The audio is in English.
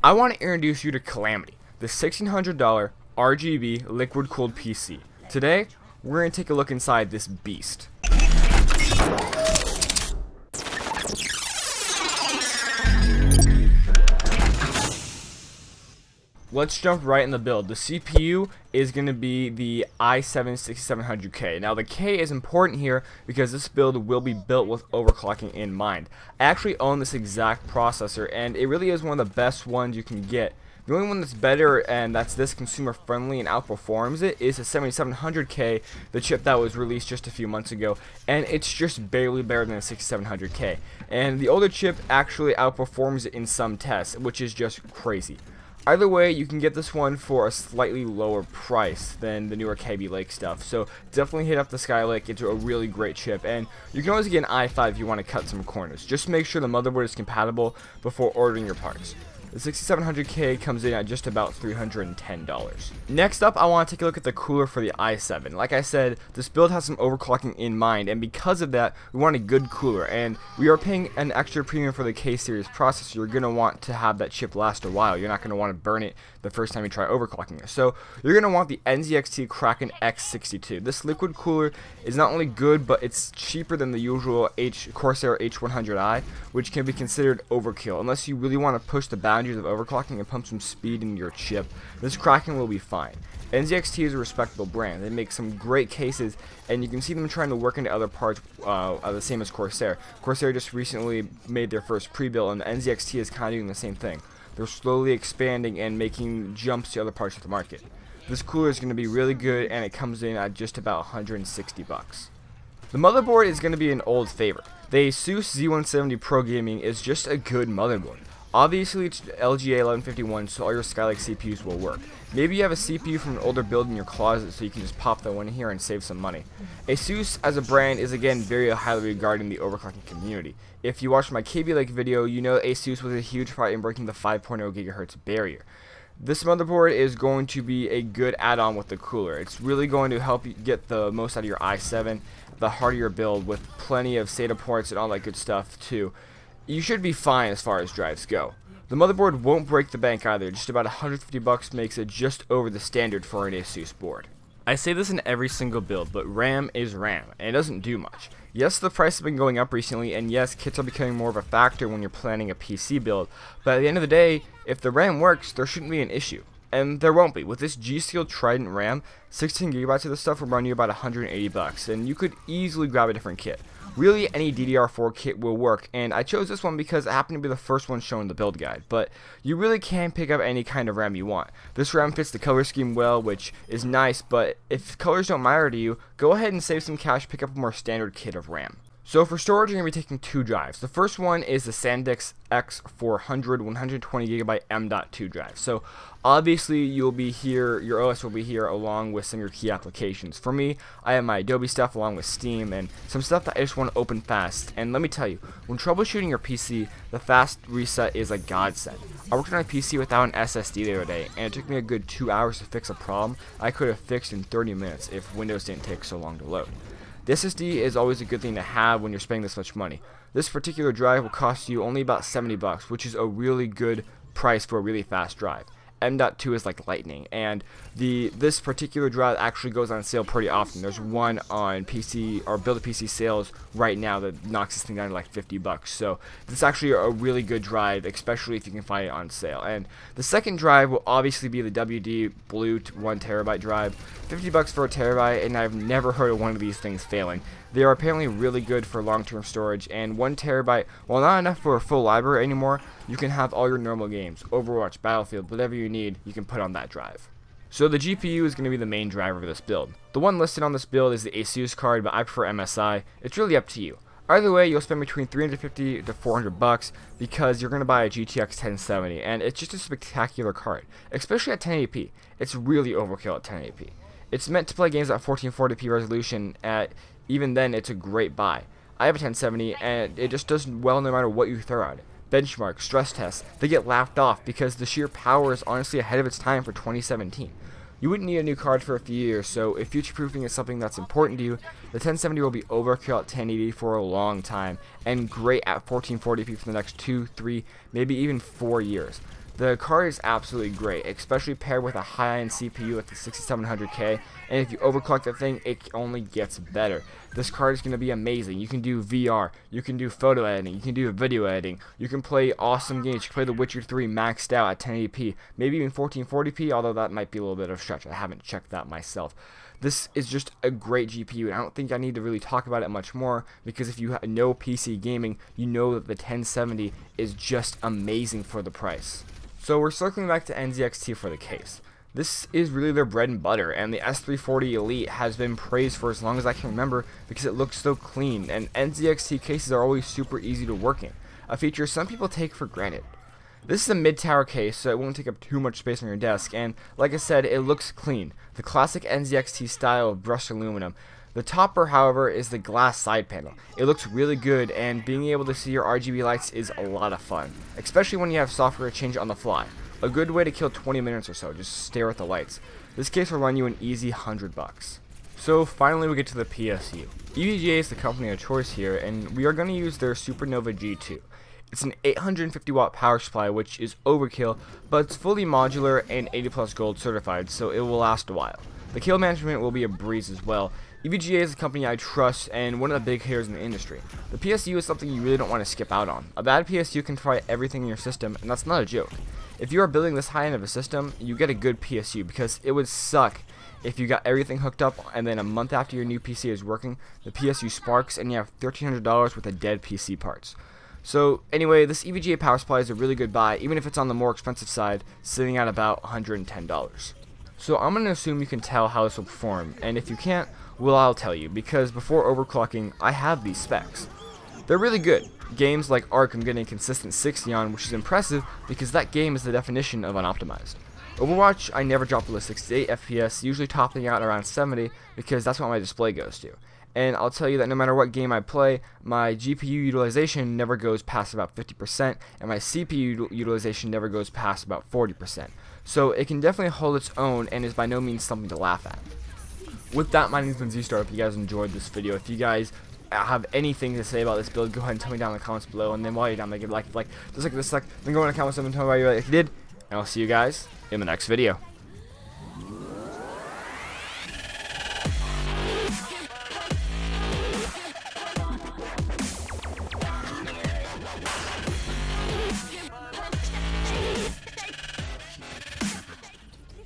I want to introduce you to Kalamity, the $1,600 RGB liquid-cooled PC. Today, we're going to take a look inside this beast. Let's jump right in the build. The CPU is going to be the i7-6700K. Now the K is important here because this build will be built with overclocking in mind. I actually own this exact processor and it really is one of the best ones you can get. The only one that's better and that's this consumer friendly and outperforms it is the 7700K, the chip that was released just a few months ago, and it's just barely better than the 6700K. And the older chip actually outperforms it in some tests, which is just crazy. Either way, you can get this one for a slightly lower price than the newer Kaby Lake stuff, so definitely hit up the Skylake. It's a really great chip, and you can always get an i5 if you want to cut some corners. Just make sure the motherboard is compatible before ordering your parts. The 6700K comes in at just about $310. Next up, I want to take a look at the cooler for the i7. Like I said, this build has some overclocking in mind, and because of that, we want a good cooler, and we are paying an extra premium for the K series processor. You're going to want to have that chip last a while. You're not going to want to burn it the first time you try overclocking it. So you're going to want the NZXT Kraken X62. This liquid cooler is not only good, but it's cheaper than the usual Corsair H100i, which can be considered overkill. Unless you really want to push the boundaries of overclocking and pump some speed into your chip, this Kraken will be fine. NZXT is a respectable brand. They make some great cases, and you can see them trying to work into other parts the same as Corsair. Corsair just recently made their first pre-build, and the NZXT is kind of doing the same thing. They're slowly expanding and making jumps to other parts of the market. This cooler is going to be really good, and it comes in at just about 160 bucks. The motherboard is going to be an old favorite. The Asus Z170 Pro Gaming is just a good motherboard. Obviously, it's LGA 1151, so all your Skylake CPUs will work. Maybe you have a CPU from an older build in your closet, so you can just pop that one in here and save some money. Asus, as a brand, is again very highly regarded in the overclocking community. If you watched my Kaby Lake video, you know Asus was a huge part in breaking the 5.0 GHz barrier. This motherboard is going to be a good add-on with the cooler. It's really going to help you get the most out of your i7, the heart of your build, with plenty of SATA ports and all that good stuff too. You should be fine as far as drives go. The motherboard won't break the bank either. Just about 150 bucks makes it just over the standard for an Asus board. I say this in every single build, but RAM is RAM, and it doesn't do much. Yes, the price has been going up recently, and yes, kits are becoming more of a factor when you're planning a PC build, but at the end of the day, if the RAM works, there shouldn't be an issue. And there won't be. With this G-Steel Trident RAM, 16 GB of this stuff will run you about 180 bucks, and you could easily grab a different kit. Really, any DDR4 kit will work, and I chose this one because it happened to be the first one shown in the build guide, but you really can pick up any kind of RAM you want. This RAM fits the color scheme well, which is nice, but if colors don't matter to you, go ahead and save some cash, pick up a more standard kit of RAM. So for storage, you're going to be taking two drives. The first one is the SanDisk X400 120GB M.2 drive. So obviously you'll be here, your OS will be here along with some of your key applications. For me, I have my Adobe stuff along with Steam and some stuff that I just want to open fast. And let me tell you, when troubleshooting your PC, the fast reset is a godsend. I worked on a PC without an SSD the other day, and it took me a good 2 hours to fix a problem I could have fixed in 30 minutes if Windows didn't take so long to load. The SSD is always a good thing to have when you're spending this much money. This particular drive will cost you only about 70 bucks, which is a really good price for a really fast drive. M.2 is like lightning, and this particular drive actually goes on sale pretty often. There's one on PC or Build a PC sales right now that knocks this thing down to like 50 bucks. So this is actually a really good drive, especially if you can find it on sale. And the second drive will obviously be the WD Blue 1TB drive. 50 bucks for a terabyte, and I've never heard of one of these things failing. They are apparently really good for long-term storage, and 1 terabyte, while not enough for a full library anymore, you can have all your normal games, Overwatch, Battlefield, whatever you need, you can put on that drive. So the GPU is going to be the main driver of this build. The one listed on this build is the Asus card, but I prefer MSI. It's really up to you. Either way, you'll spend between 350 to 400 bucks because you're going to buy a GTX 1070, and it's just a spectacular card, especially at 1080p. It's really overkill at 1080p. It's meant to play games at 1440p resolution. Even then, it's a great buy. I have a 1070, and it just does well no matter what you throw at it. Benchmarks, stress tests, they get laughed off because the sheer power is honestly ahead of its time for 2017. You wouldn't need a new card for a few years, so if future-proofing is something that's important to you, the 1070 will be overkill at 1080 for a long time, and great at 1440p for the next 2, 3, maybe even 4 years. The card is absolutely great, especially paired with a high-end CPU at the 6700K, and if you overclock that thing, it only gets better. This card is going to be amazing. You can do VR, you can do photo editing, you can do video editing, you can play awesome games. You can play The Witcher 3 maxed out at 1080p, maybe even 1440p, although that might be a little bit of a stretch. I haven't checked that myself. This is just a great GPU, and I don't think I need to really talk about it much more, because if you know PC gaming, you know that the 1070 is just amazing for the price. So we're circling back to NZXT for the case. This is really their bread and butter, and the S340 Elite has been praised for as long as I can remember because it looks so clean, and NZXT cases are always super easy to work in, a feature some people take for granted. This is a mid-tower case, so it won't take up too much space on your desk, and like I said, it looks clean. The classic NZXT style of brushed aluminum. The topper, however, is the glass side panel. It looks really good, and being able to see your RGB lights is a lot of fun, especially when you have software to change on the fly. A good way to kill 20 minutes or so, just stare at the lights. This case will run you an easy $100. So finally we get to the PSU. EVGA is the company of choice here, and we are going to use their Supernova G2. It's an 850 watt power supply, which is overkill, but it's fully modular and 80 plus gold certified, so it will last a while. The cable management will be a breeze as well. EVGA is a company I trust and one of the big hitters in the industry. The PSU is something you really don't want to skip out on. A bad PSU can fry everything in your system, and that's not a joke. If you are building this high end of a system, you get a good PSU, because it would suck if you got everything hooked up and then a month after your new PC is working, the PSU sparks and you have $1,300 worth of dead PC parts. So anyway, this EVGA power supply is a really good buy, even if it's on the more expensive side, sitting at about $110. So I'm going to assume you can tell how this will perform, and if you can't, well, I'll tell you, because before overclocking, I have these specs. They're really good. Games like Ark I'm getting consistent 60 on, which is impressive because that game is the definition of unoptimized. Overwatch, I never drop below 68 FPS, usually topping out around 70 because that's what my display goes to. And I'll tell you that no matter what game I play, my GPU utilization never goes past about 50%, and my CPU utilization never goes past about 40%. So it can definitely hold its own and is by no means something to laugh at. With that, my name is NZXT. If you guys enjoyed this video, if you guys have anything to say about this build, go ahead and tell me down in the comments below, and then while you're down there, give a like, then go in the comments and tell me why you like it if you did, and I'll see you guys in the next video.